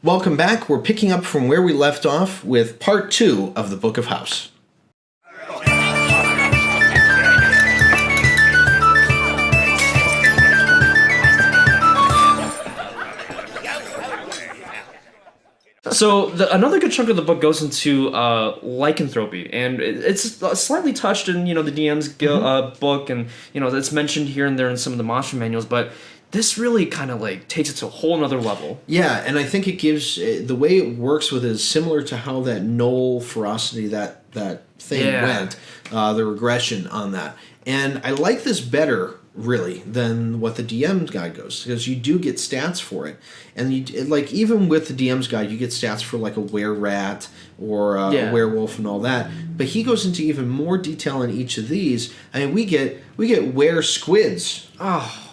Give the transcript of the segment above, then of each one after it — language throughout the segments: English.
Welcome back. We're picking up from where we left off with part 2 of the Book of House. So another good chunk of the book goes into lycanthropy, and it's slightly touched in the DM's Guild book, and it's mentioned here and there in some of the monster manuals, but this really kind of like takes it to a whole nother level. Yeah, and I think it gives the way it works with it is similar to how that Knoll ferocity that thing went, the regression on that, and I like this better really than what the DM's guide goes, because you do get stats for it, and even with the DM's guide you get stats for like a were-rat or a werewolf and all that, but he goes into even more detail in each of these. I mean, we get were-squids,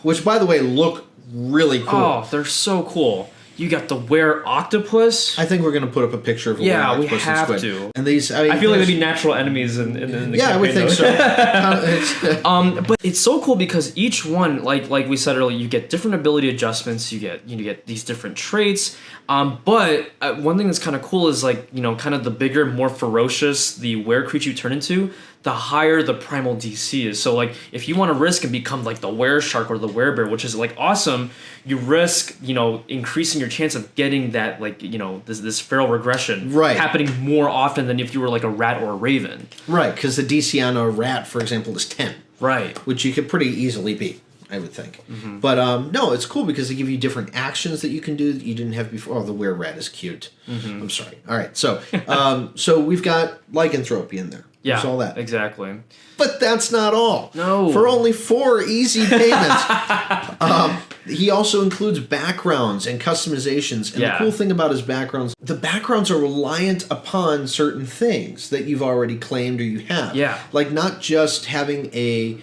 which by the way look really cool. Oh, they're so cool. You got the were-octopus. I think we're going to put up a picture of a were-octopus. We have and squid. to. And these, I feel like they'd be natural enemies in the campaign. I would think so. But it's so cool because each one, like we said earlier, you get different ability adjustments. You get these different traits. But one thing that's kind of cool is kind of the bigger, more ferocious the were creature you turn into, the higher the primal DC is. So if you want to risk and become like the were shark or the were bear, which is awesome, you risk increasing your chance of getting that this feral regression happening more often than if you were like a rat or a raven. Right, because the DC on a rat, for example, is 10. Right. Which you could pretty easily beat, I would think. Mm-hmm. But no, it's cool because they give you different actions that you can do that you didn't have before. Oh, the were-rat is cute. Mm-hmm. I'm sorry. All right, so so we've got lycanthropy in there. Yeah, there's all that. Exactly. But that's not all. No. For only 4 easy payments. He also includes backgrounds and customizations. And the cool thing about his backgrounds, the backgrounds are reliant upon certain things that you've already claimed or you have. Yeah. Like not just having a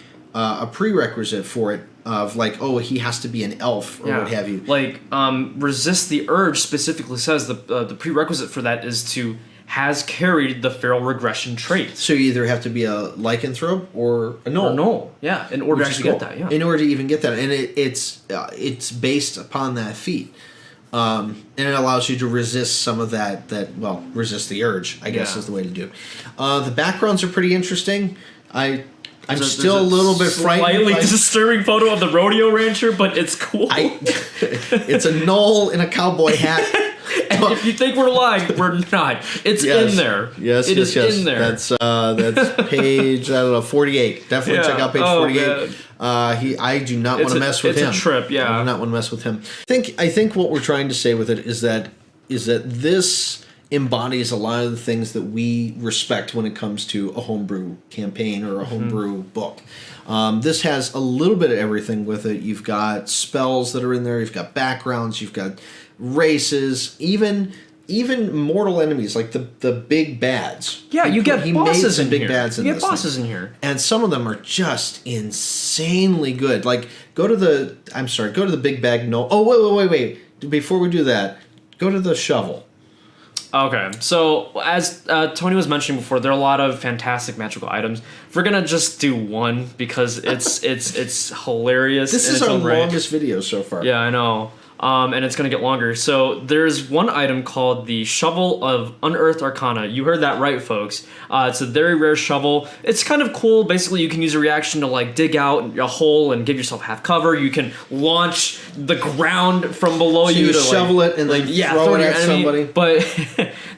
prerequisite for it of he has to be an elf or what have you. Resist the Urge specifically says the prerequisite for that is to has carried the feral regression trait. So you either have to be a lycanthrope or a Knoll. Or Knoll, yeah, in order to actually get that, yeah. In order to even get that. And it's based upon that feat. And it allows you to resist some of that resist the urge, I guess is the way to do it. The backgrounds are pretty interesting. I'm still a little bit frightened. Slightly disturbing photo of the rodeo rancher, but it's cool. It's a Knoll in a cowboy hat. And if you think we're lying, we're not. It's in there. Yes, it is in there. That's page 48. Definitely check out page 48. I do not want to mess with him. It's a trip. Yeah, I do not want to mess with him. I think what we're trying to say with it is that this embodies a lot of the things that we respect when it comes to a homebrew campaign or a homebrew book. This has a little bit of everything with it. You've got spells that are in there. You've got backgrounds. You've got races. Even mortal enemies like the big bads. Yeah, you get bosses in here. Big bads in you this get bosses thing. in here, and some of them are just insanely good. Go to the big bag. No, wait. Before we do that, go to the shovel. Okay, so as Tony was mentioning before, there are a lot of fantastic magical items. We're gonna just do one because it's hilarious. This is our longest video so far. Yeah, I know. And it's going to get longer. So there's one item called the Shovel of Unearthed Arcana. You heard that right, folks. It's a very rare shovel. It's kind of cool. Basically, you can use a reaction to dig out a hole and give yourself half cover. You can launch the ground from below you to shovel it and then throw it at somebody. But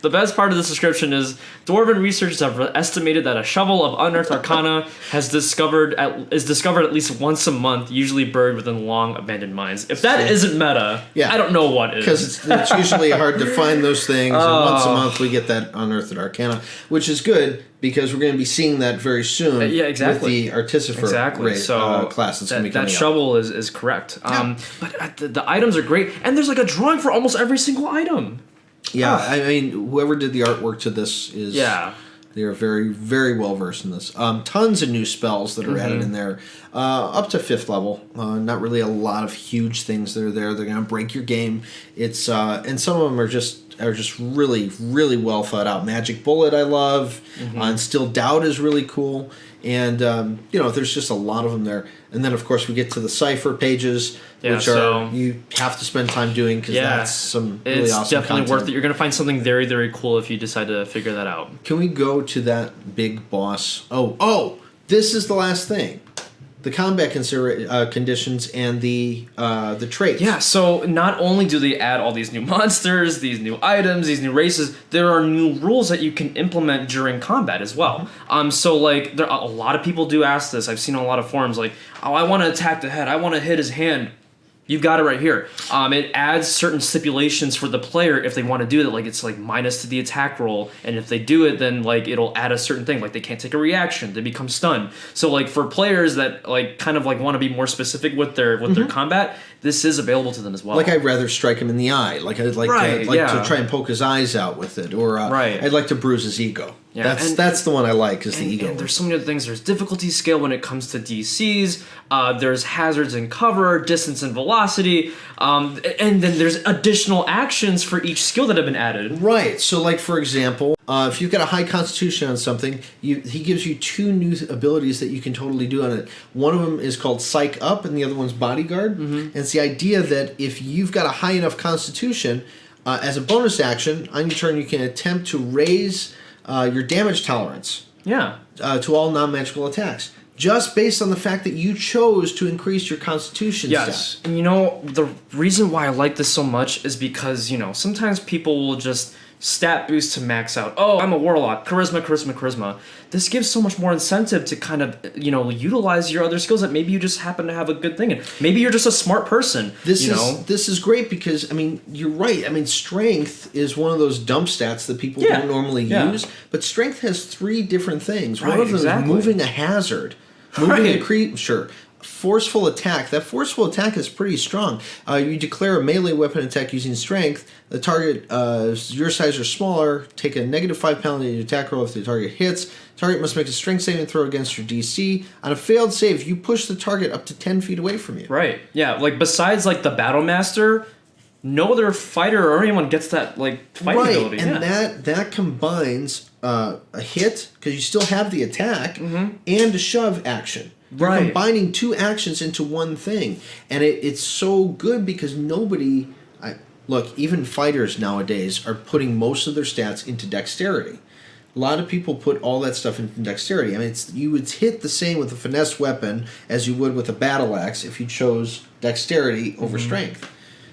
the best part of this description is Dwarven researchers have estimated that a shovel of Unearthed Arcana is discovered at least once a month, usually buried within long abandoned mines. If that isn't meta, I don't know what is. Because it's usually hard to find those things, and once a month we get that Unearthed Arcana, which is good because we're going to be seeing that very soon. Exactly. With the Artificer class that's going to be coming that shovel is correct. But the items are great, and there's a drawing for almost every single item. Yeah, I mean, whoever did the artwork to this is... Yeah. They are very, very well versed in this. Tons of new spells that are added in there, up to 5th level. Not really a lot of huge things that are there. They're going to break your game. It's and some of them are just really, really well thought out. Magic Bullet, I love. Instill Doubt is really cool. And there's just a lot of them there. And then of course we get to the cipher pages, which you have to spend time doing because that's some really awesome definitely content. worth it. You're gonna find something very, very cool if you decide to figure that out. Can we go to that big boss? Oh, this is the last thing. The combat conditions and the traits. Yeah, so not only do they add all these new monsters, these new items, these new races, there are new rules that you can implement during combat as well. So like there a lot of people do ask this. I've seen on a lot of forums like, oh, I want to attack the head. I want to hit his hand. You've got it right here. It adds certain stipulations for the player if they want to do that. Like it's like minus to the attack roll, and if they do it, then like it'll add a certain thing. Like they can't take a reaction, they become stunned. So like for players that like kind of like want to be more specific with their combat, this is available to them as well. Like I'd rather strike him in the eye. Like I'd like to try and poke his eyes out with it, or I'd like to bruise his ego. Yeah, that's the one I like is the ego. And there's so many other things. There's difficulty scale when it comes to DCs. There's hazards and cover, distance and velocity, and then there's additional actions for each skill that have been added. Right. So, like for example, if you've got a high constitution on something, he gives you 2 new abilities that you can totally do on it. One of them is called Psych Up, and the other one's Bodyguard. And it's the idea that if you've got a high enough constitution, as a bonus action on your turn, you can attempt to raise your damage tolerance. Yeah. To all non-magical attacks. Just based on the fact that you chose to increase your constitution stat. And the reason why I like this so much is because, sometimes people will just stat boost to max out. Oh, I'm a warlock. Charisma. This gives so much more incentive to kind of, utilize your other skills that maybe you just happen to have a good thing in. Maybe you're just a smart person. This is great because, you're right. Strength is one of those dump stats that people don't normally use. But strength has 3 different things. One of them is moving a hazard. Moving a creature. Forceful attack. That forceful attack is pretty strong. You declare a melee weapon attack using strength. The target, your size or smaller, take a -5 penalty to your attack roll if the target hits. Target must make a strength saving throw against your DC. On a failed save, you push the target up to 10 feet away from you. Right. Yeah. Like besides like the Battle Master, no other fighter or anyone gets that like fighting ability. And that combines a hit because you still have the attack and a shove action. You're combining 2 actions into one thing, and it's so good because even fighters nowadays are putting most of their stats into dexterity. A lot of people put all that stuff into dexterity. You would hit the same with a finesse weapon as you would with a battle axe if you chose dexterity over strength.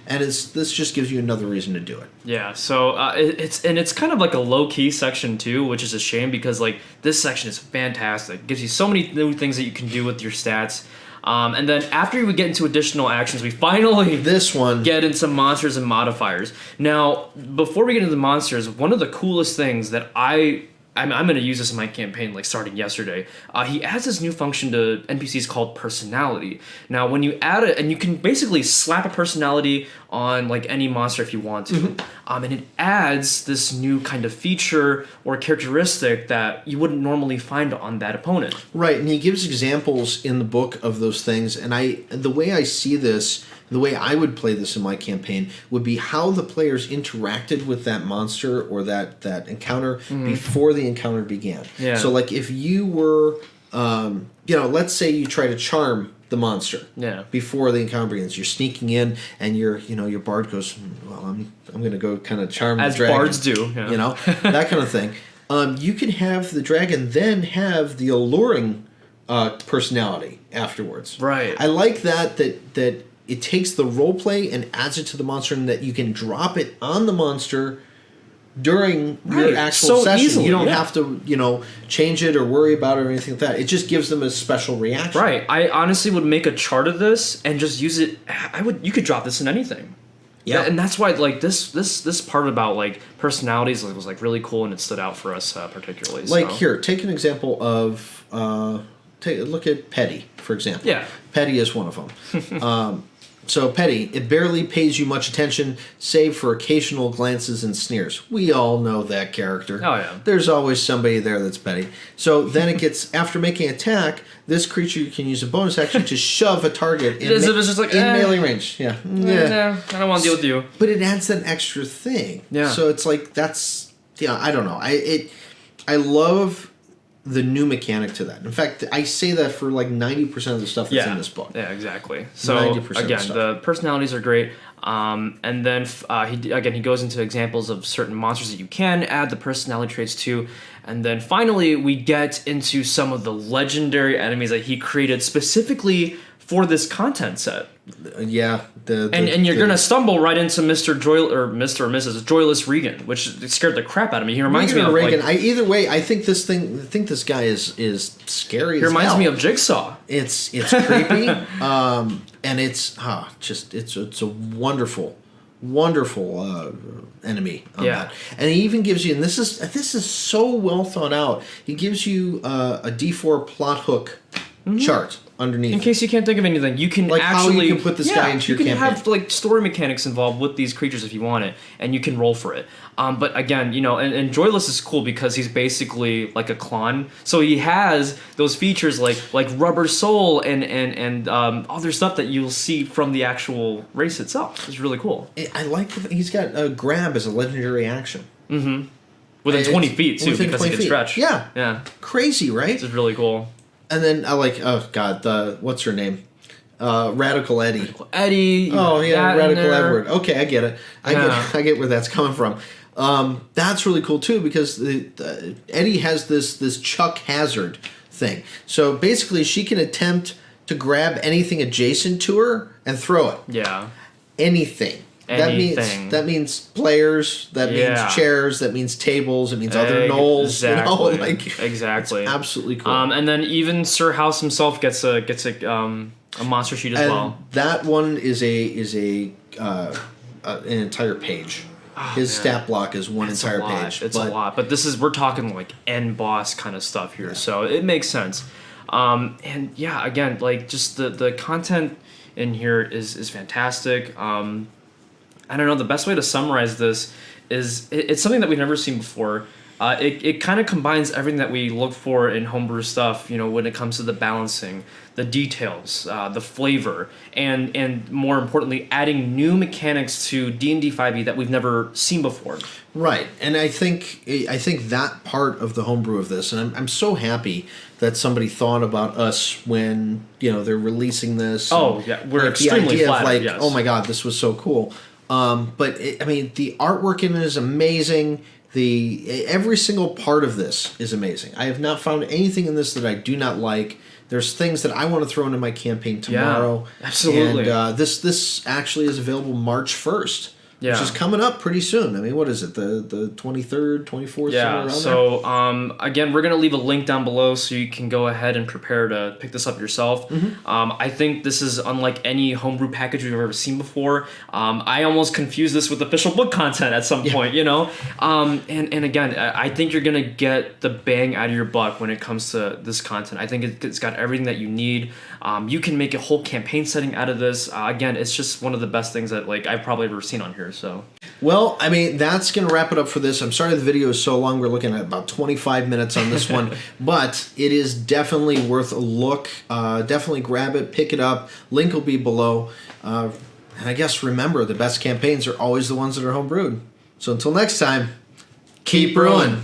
And this just gives you another reason to do it. Yeah, so it's kind of like a low-key section too, which is a shame because like this section is fantastic. It gives you so many new things that you can do with your stats. And then after we get into additional actions, we finally get into monsters and modifiers. Now, before we get into the monsters, one of the coolest things that I'm going to use this in my campaign, like starting yesterday. He adds this new function to NPCs called personality. Now, when you add it, and you can basically slap a personality on like any monster if you want to, and it adds this new kind of feature or characteristic that you wouldn't normally find on that opponent. Right, and he gives examples in the book of those things, and the way I see this. The way I would play this in my campaign would be how the players interacted with that monster or that encounter before the encounter began. Yeah. So, like, if you were, let's say you try to charm the monster before the encounter begins. You're sneaking in, and your bard goes, well, I'm going to go kind of charm the dragon. As bards do. Yeah. That kind of thing. You can have the dragon then have the alluring personality afterwards. Right. I like that it takes the role play and adds it to the monster, and that you can drop it on the monster during your actual session. Easily, you don't have to, change it or worry about it or anything like that. It just gives them a special reaction. Right. I honestly would make a chart of this and just use it. You could drop this in anything. Yeah. And that's why like this part about like personalities was like really cool, and it stood out for us particularly. Like here, take an example of look at Petty, for example. Yeah. Petty is one of them. So Petty, it barely pays you much attention, save for occasional glances and sneers. We all know that character. Oh, yeah. There's always somebody there that's Petty. So then it gets, after making an attack, this creature can use a bonus action to shove a target in melee range. Yeah. No, I don't want to deal with you. But it adds that extra thing. Yeah. So it's like, I don't know. I love the new mechanic to that. In fact, I say that for like 90% of the stuff that's in this book. Yeah, exactly. So 90% again, the personalities are great. And then he goes into examples of certain monsters that you can add the personality traits to. And then finally, we get into some of the legendary enemies that he created specifically for this content set. Yeah. And you're going to stumble right into Mr. or Mrs. Joyless Regan, which scared the crap out of me. He reminds me of Regan. Either way, I think this guy is scary. He reminds me of Jigsaw. It's creepy, and it's a wonderful enemy on that. And he even gives you, and this is so well thought out. He gives you a D4 plot hook chart underneath. In case you can't think of anything, you can how you can put this guy into your campaign. You can have like story mechanics involved with these creatures if you want it, and you can roll for it. But again, and Joyless is cool because he's basically like a clone. So he has those features like Rubber Soul and other stuff that you'll see from the actual race itself. It's really cool. I like he's got a grab as a legendary action. Mm-hmm. Within 20 feet too, because he can stretch. Yeah. Yeah. Crazy, right? It's really cool. And then I like, what's her name? Radical Eddie. Radical Eddie. Oh yeah, Radical Edward. Okay, I get it. I get where that's coming from. That's really cool too because Eddie has this Chuck Hazard thing. So basically, she can attempt to grab anything adjacent to her and throw it. Yeah. Anything. That means players. That means chairs. That means tables. It means other gnolls. Exactly. Exactly. It's absolutely cool. And then even Sir House himself gets a monster sheet as well. That one is an entire page. His stat block is one entire page. It's a lot, but we're talking like end boss kind of stuff here, so it makes sense. And yeah, again, like just the content in here is fantastic. I don't know, the best way to summarize this is it's something that we've never seen before. It kind of combines everything that we look for in homebrew stuff, when it comes to the balancing, the details, the flavor, and more importantly, adding new mechanics to D&D 5e that we've never seen before. Right, and I think that part of the homebrew of this, and I'm so happy that somebody thought about us when they're releasing this. Oh yeah, we're extremely flattered. Yes. Oh my God, this was so cool. But the artwork in it is amazing. Every single part of this is amazing. I have not found anything in this that I do not like. There's things that I want to throw into my campaign tomorrow. Yeah, absolutely. And this actually is available March 1st. Yeah. Which is coming up pretty soon. I mean, what is it? The 23rd, 24th? Yeah. So again, we're gonna leave a link down below so you can go ahead and prepare to pick this up yourself. Mm-hmm. I think this is unlike any homebrew package we've ever seen before. I almost confused this with official book content at some point. And again, I think you're gonna get the bang out of your buck when it comes to this content. I think it's got everything that you need. You can make a whole campaign setting out of this. Again, it's just one of the best things that I've probably ever seen on here. So, well, that's going to wrap it up for this. I'm sorry the video is so long. We're looking at about 25 minutes on this one, but it is definitely worth a look. Definitely grab it, pick it up. Link will be below. And I guess remember, the best campaigns are always the ones that are homebrewed. So until next time, keep brewing.